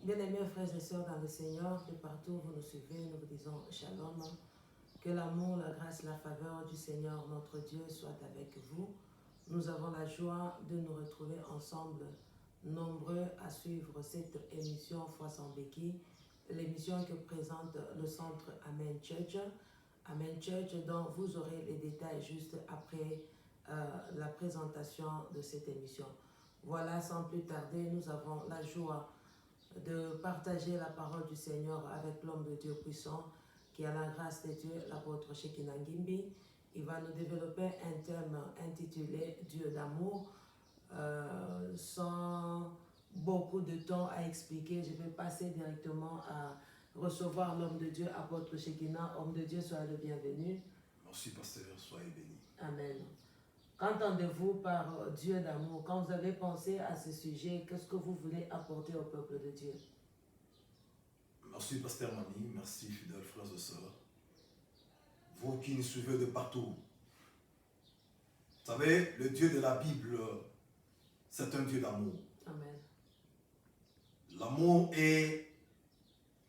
Bien-aimés frères et sœurs dans le Seigneur, de partout où vous nous suivez, nous vous disons Shalom. Que l'amour, la grâce, la faveur du Seigneur, notre Dieu, soit avec vous. Nous avons la joie de nous retrouver ensemble, nombreux à suivre cette émission Foi sans béquille, l'émission que présente le centre Amen Church. Amen Church, dont vous aurez les détails juste après la présentation de cette émission. Voilà, sans plus tarder, nous avons la joie de partager la parole du Seigneur avec l'homme de Dieu puissant qui a la grâce de Dieu, l'apôtre Shekinah Ngimbi. Il va nous développer un thème intitulé Dieu d'amour. Sans beaucoup de temps à expliquer, je vais passer directement à recevoir l'homme de Dieu, apôtre Shekinah. Homme de Dieu, soyez le bienvenu. Merci, pasteur, soyez béni. Amen. Qu'entendez-vous par Dieu d'amour? Quand vous avez pensé à ce sujet, qu'est-ce que vous voulez apporter au peuple de Dieu? Merci, pasteur Mani. Merci, fidèles frères et sœurs. Vous qui nous suivez de partout. Vous savez, le Dieu de la Bible, c'est un Dieu d'amour. Amen. L'amour est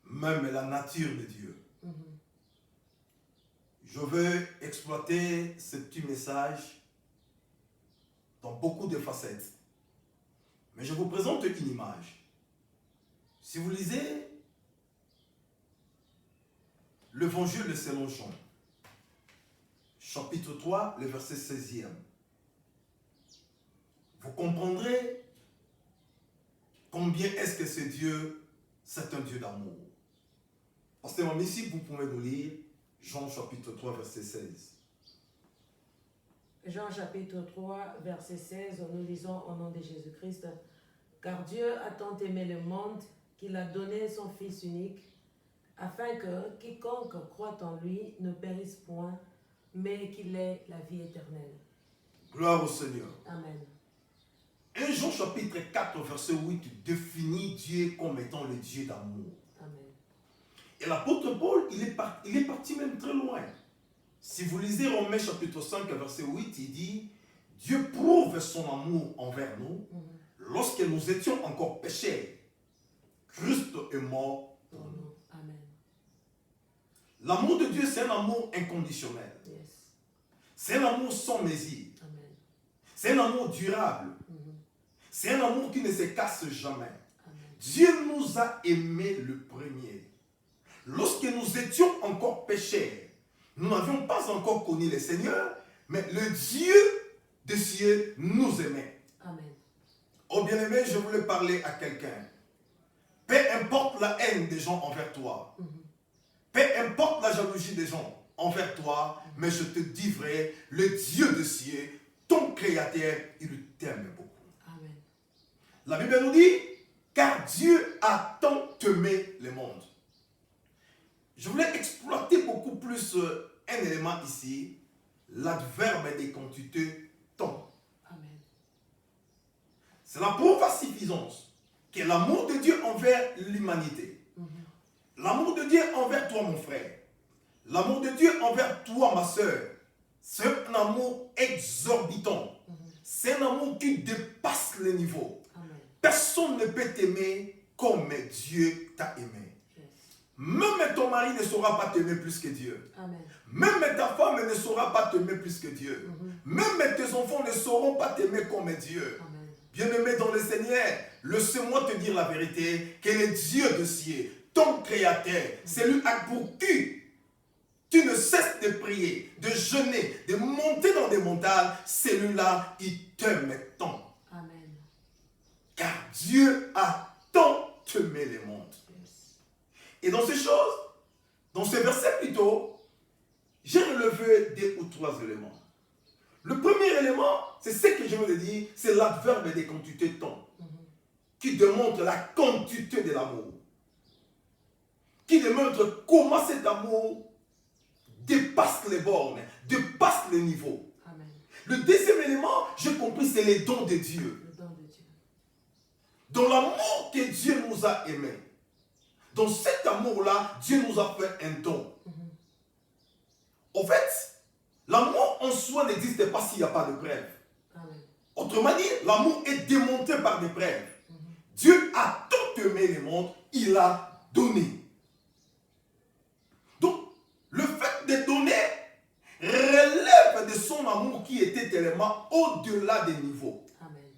même la nature de Dieu. Je veux exploiter ce petit message dans beaucoup de facettes. Mais je vous présente une image. Si vous lisez l'évangile de selon Jean, chapitre 3, le verset 16e, vous comprendrez combien est-ce que ce Dieu, c'est un Dieu d'amour. Parce que ici, vous pouvez nous lire Jean chapitre 3, verset 16. Jean chapitre 3, verset 16, nous lisons au nom de Jésus-Christ. Car Dieu a tant aimé le monde qu'il a donné son Fils unique, afin que quiconque croit en lui ne périsse point, mais qu'il ait la vie éternelle. Gloire au Seigneur. Amen. Et Jean chapitre 4, verset 8 définit Dieu comme étant le Dieu d'amour. Amen. Et l'apôtre Paul, il est parti même très loin. Si vous lisez Romains chapitre 5, verset 8, il dit « Dieu prouve son amour envers nous lorsque nous étions encore pécheurs. Christ est mort pour nous. » Amen. L'amour de Dieu, c'est un amour inconditionnel. Yes. C'est un amour sans mesure. Amen. C'est un amour durable. C'est un amour qui ne se casse jamais. Amen. Dieu nous a aimés le premier. Lorsque nous étions encore pécheurs, nous n'avions pas encore connu le Seigneur, mais le Dieu des cieux nous aimait. Amen. Oh bien-aimé, je voulais parler à quelqu'un. Peu importe la haine des gens envers toi, peu importe la jalousie des gens envers toi, mais je te dis vrai, le Dieu des cieux, ton Créateur, il t'aime beaucoup. Amen. La Bible nous dit, car Dieu a tant aimé le monde. Je voulais exploiter beaucoup plus un élément ici, l'adverbe des quantités tant. Amen. C'est la preuve à suffisance que l'amour de Dieu envers l'humanité, l'amour de Dieu envers toi mon frère, l'amour de Dieu envers toi ma soeur, c'est un amour exorbitant. C'est un amour qui dépasse les niveaux. Amen. Personne ne peut t'aimer comme Dieu t'a aimé. Même ton mari ne saura pas t'aimer plus que Dieu. Amen. Même ta femme ne saura pas t'aimer plus que Dieu. Même tes enfants ne sauront pas t'aimer comme Dieu. Amen. Bien-aimé dans le Seigneur, laisse-moi te dire la vérité, que le Dieu de ciel, ton Créateur, celui pour qui tu ne cesses de prier, de jeûner, de monter dans des montagnes, celui-là, il t'aime tant. Amen. Car Dieu a tant aimé le monde. Et dans ces choses, dans ce verset plutôt, j'ai relevé 2 ou 3 éléments. Le premier élément, c'est ce que je veux dire, c'est l'adverbe des quantités tant, qui démontre la quantité de l'amour, qui démontre comment cet amour dépasse les bornes, dépasse les niveaux. Amen. Le deuxième élément, j'ai compris, c'est les dons de Dieu. Le don de Dieu. Dans l'amour que Dieu nous a aimés, dans cet amour-là, Dieu nous a fait un don. En fait, l'amour en soi n'existe pas s'il n'y a pas de preuve. Autrement dit, l'amour est démonté par des preuves. Dieu a tant aimé le monde, il a donné. Donc, le fait de donner relève de son amour qui était tellement au-delà des niveaux. Amen.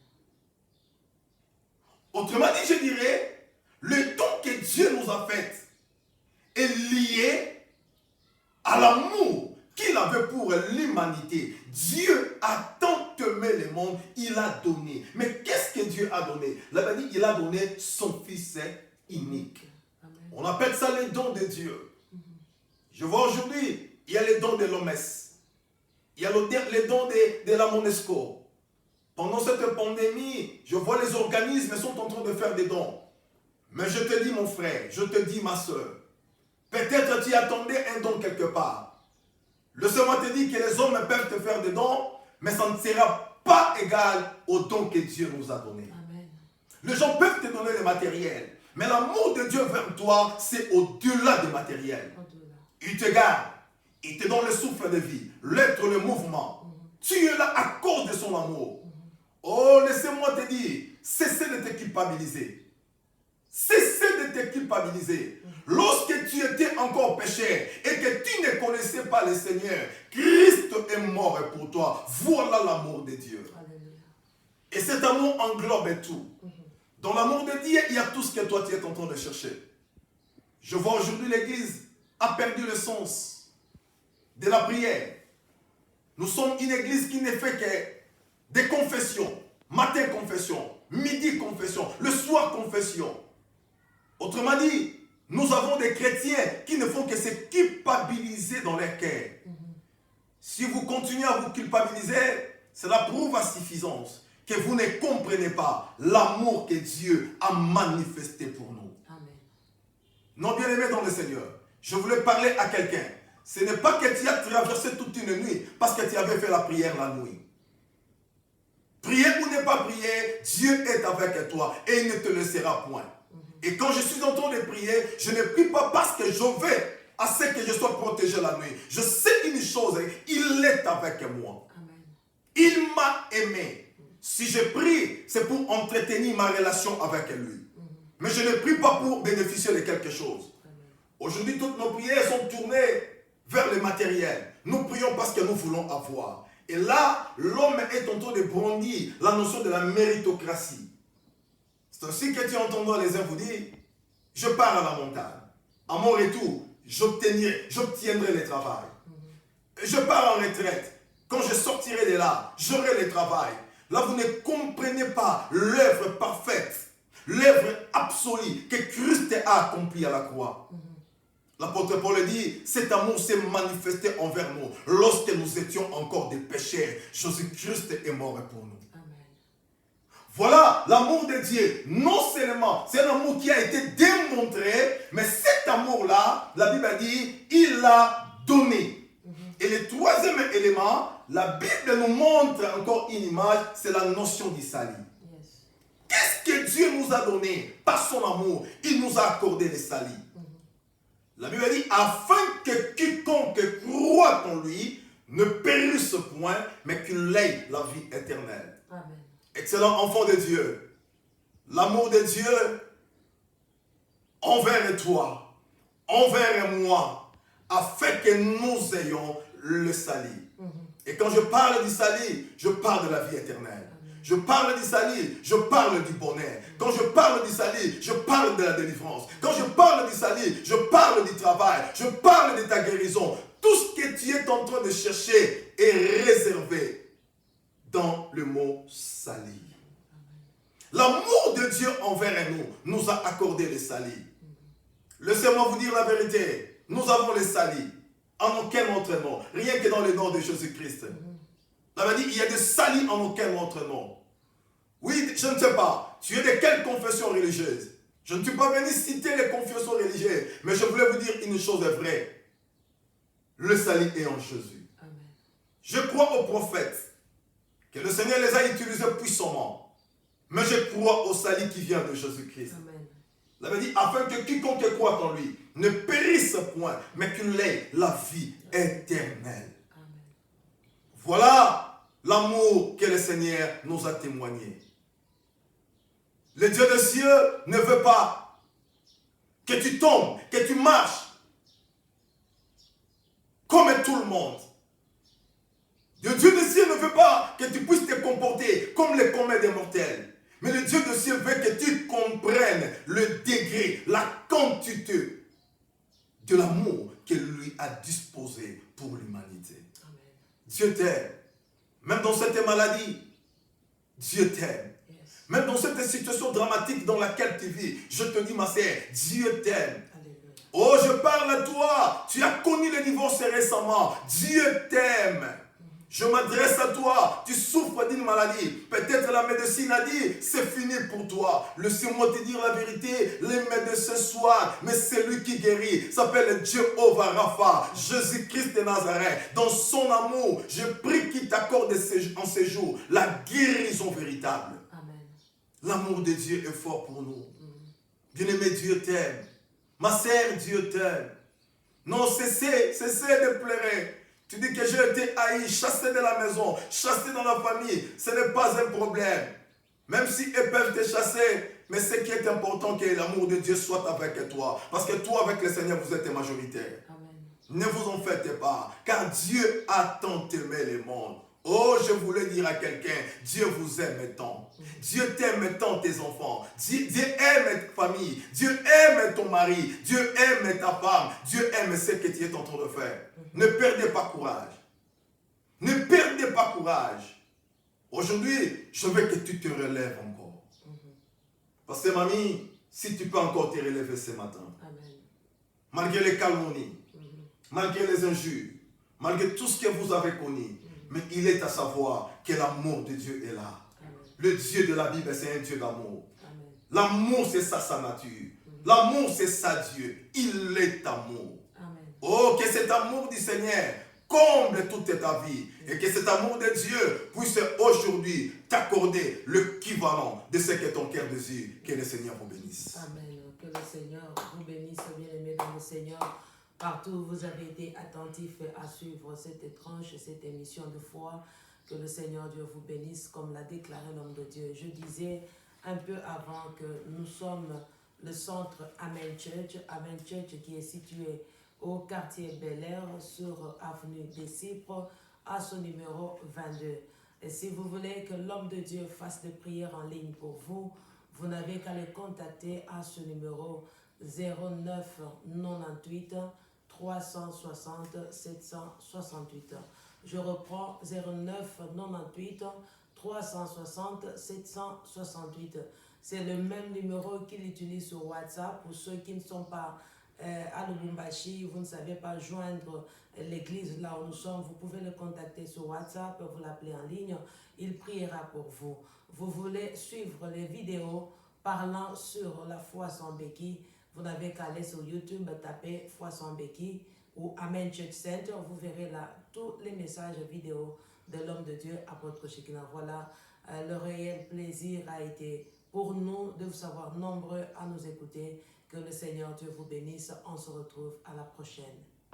Autrement dit, je dirais, le don que Dieu nous a fait est lié à l'amour qu'il avait pour l'humanité. Dieu a tant aimé le monde, il a donné. Mais qu'est-ce que Dieu a donné? La Bible dit, il a donné son Fils unique. Amen. On appelle ça les dons de Dieu. Je vois aujourd'hui, il y a les dons de l'OMS. Il y a les dons de la Monesco. Pendant cette pandémie, je vois les organismes sont en train de faire des dons. Mais je te dis mon frère, je te dis ma soeur, peut-être tu attendais un don quelque part. Le Seigneur te dit que les hommes peuvent te faire des dons, mais ça ne sera pas égal au don que Dieu nous a donné. Amen. Les gens peuvent te donner le matériel, mais l'amour de Dieu vers toi, c'est au-delà du matériel. Au-delà. Il te garde, il te donne le souffle de vie, l'être, le mouvement. Tu es là à cause de son amour. Oh, laissez-moi te dire, cessez de te culpabiliser. Cessez de te culpabiliser. Lorsque tu étais encore pécheur et que tu ne connaissais pas le Seigneur, Christ est mort pour toi. Voilà l'amour de Dieu. Alléluia. Et cet amour englobe tout. Dans l'amour de Dieu, il y a tout ce que toi tu es en train de chercher. Je vois aujourd'hui l'Église a perdu le sens de la prière. Nous sommes une Église qui ne fait que des confessions. Matin confession, midi confession, le soir confession. Autrement dit, nous avons des chrétiens qui ne font que se culpabiliser dans leur cœur. Si vous continuez à vous culpabiliser, cela prouve à suffisance que vous ne comprenez pas l'amour que Dieu a manifesté pour nous. Amen. Non, bien aimé dans le Seigneur, je voulais parler à quelqu'un. Ce n'est pas que tu as traversé toute une nuit parce que tu avais fait la prière la nuit. Prier ou ne pas prier, Dieu est avec toi et il ne te laissera point. Et quand je suis en train de prier, je ne prie pas parce que je veux à ce que je sois protégé la nuit. Je sais une chose, il est avec moi. Amen. Il m'a aimé. Si je prie, c'est pour entretenir ma relation avec lui. Mais je ne prie pas pour bénéficier de quelque chose. Aujourd'hui, toutes nos prières sont tournées vers le matériel. Nous prions parce que nous voulons avoir. Et là, l'homme est en train de brandir la notion de la méritocratie. C'est ainsi que tu entendras les uns vous dire, je pars à la montagne. À mon retour, j'obtiendrai le travail. Je pars en retraite. Quand je sortirai de là, j'aurai le travail. Là, vous ne comprenez pas l'œuvre parfaite, l'œuvre absolue que Christ a accomplie à la croix. L'apôtre Paul dit, cet amour s'est manifesté envers nous lorsque nous étions encore des pécheurs. Jésus-Christ est mort pour nous. Amen. Voilà l'amour de Dieu. Non seulement, c'est un amour qui a été démontré, mais cet amour-là, la Bible dit, il l'a donné. Et le troisième élément, la Bible nous montre encore une image, c'est la notion du salut. Yes. Qu'est-ce que Dieu nous a donné par son amour? Il nous a accordé le salut. La Bible dit, afin que quiconque croit en lui ne périsse point, mais qu'il ait la vie éternelle. Amen. Excellent enfant de Dieu, l'amour de Dieu envers toi, envers moi, afin que nous ayons le salut. Et quand je parle du salut, je parle de la vie éternelle. Je parle du salut, je parle du bonheur. Quand je parle du salut, je parle de la délivrance. Quand je parle du salut, je parle du travail. Je parle de ta guérison. Tout ce que tu es en train de chercher est réservé dans le mot salut. L'amour de Dieu envers nous nous a accordé le salut. Laissez-moi vous dire la vérité. Nous avons le salut. En aucun autre nom. Rien que dans le nom de Jésus-Christ. La Bible dit, il y a des saluts en aucun autre nom. Oui, je ne sais pas. Tu es de quelle confession religieuse? Je ne suis pas venu citer les confessions religieuses. Mais je voulais vous dire une chose vraie. Le salut est en Jésus. Amen. Je crois aux prophètes. Que le Seigneur les a utilisés puissamment. Mais je crois au salut qui vient de Jésus-Christ. Amen. La Bible dit, afin que quiconque croit en lui ne périsse point, mais qu'il ait la vie éternelle. Amen. Voilà l'amour que le Seigneur nous a témoigné. Le Dieu des cieux ne veut pas que tu tombes, que tu marches comme tout le monde. Le Dieu du ciel ne veut pas que tu puisses te comporter comme les communs des mortels. Mais le Dieu du ciel veut que tu comprennes le degré, la quantité de l'amour qu'il lui a disposé pour l'humanité. Dieu t'aime. Même dans cette maladie, Dieu t'aime. Même dans cette situation dramatique dans laquelle tu vis, je te dis, ma sœur, Dieu t'aime. Oh, je parle à toi. Tu as connu le divorce récemment. Dieu t'aime. Je m'adresse à toi. Tu souffres d'une maladie. Peut-être la médecine a dit, c'est fini pour toi. Laisse-moi te dire la vérité. Les médecins soignent, mais c'est lui qui guérit. S'appelle Jéhovah Rapha, Jésus-Christ de Nazareth. Dans son amour, je prie qu'il t'accorde en ces jours la guérison véritable. L'amour de Dieu est fort pour nous. Bien-aimé, Dieu t'aime. Ma sœur, Dieu t'aime. Non, cessez de pleurer. Tu dis que j'ai été haï, chassé de la maison, chassé dans la famille. Ce n'est pas un problème. Même si ils peuvent te chasser, mais ce qui est important, que l'amour de Dieu soit avec toi. Parce que toi, avec le Seigneur, vous êtes majoritaire. Amen. Ne vous en faites pas, car Dieu a tant aimé le monde. Oh, je voulais dire à quelqu'un, Dieu vous aime tant. Dieu t'aime tant tes enfants. Dieu aime ta famille. Dieu aime ton mari. Dieu aime ta femme. Dieu aime ce que tu es en train de faire. Ne perdez pas courage. Ne perdez pas courage. Aujourd'hui, je veux que tu te relèves encore. Parce que mamie, si tu peux encore te relever ce matin. Amen. Malgré les calomnies, malgré les injures, malgré tout ce que vous avez connu. Mais il est à savoir que l'amour de Dieu est là. Amen. Le Dieu de la Bible, c'est un Dieu d'amour. L'amour, c'est ça, sa nature. L'amour, c'est ça, Dieu. Il est amour. Amen. Oh, que cet amour du Seigneur comble toute ta vie. Et que cet amour de Dieu puisse aujourd'hui t'accorder l'équivalent de ce que ton cœur désire. Que le Seigneur vous bénisse. Amen. Que le Seigneur vous bénisse, bien-aimés dans le Seigneur. Partout où vous avez été attentifs à suivre cette étrange, cette émission de foi, que le Seigneur Dieu vous bénisse, comme l'a déclaré l'homme de Dieu. Je disais un peu avant que nous sommes le centre Amen Church qui est situé au quartier Bel Air sur avenue des Cypres à son numéro 22. Et si vous voulez que l'homme de Dieu fasse des prières en ligne pour vous, vous n'avez qu'à le contacter à ce numéro 09 98 360 768. Je reprends 09 98 360 768. C'est le même numéro qu'il utilise sur WhatsApp. Pour ceux qui ne sont pas à Lubumbashi, vous ne savez pas joindre l'église là où nous sommes, vous pouvez le contacter sur WhatsApp, vous l'appelez en ligne, il priera pour vous. Vous voulez suivre les vidéos parlant sur la foi sans béquille, vous n'avez qu'à aller sur YouTube, taper Foi sans béquille ou Amen Church Center. Vous verrez là tous les messages vidéo de l'homme de Dieu, apôtre Shekinah. Voilà, le réel plaisir a été pour nous de vous savoir nombreux à nous écouter. Que le Seigneur Dieu vous bénisse. On se retrouve à la prochaine.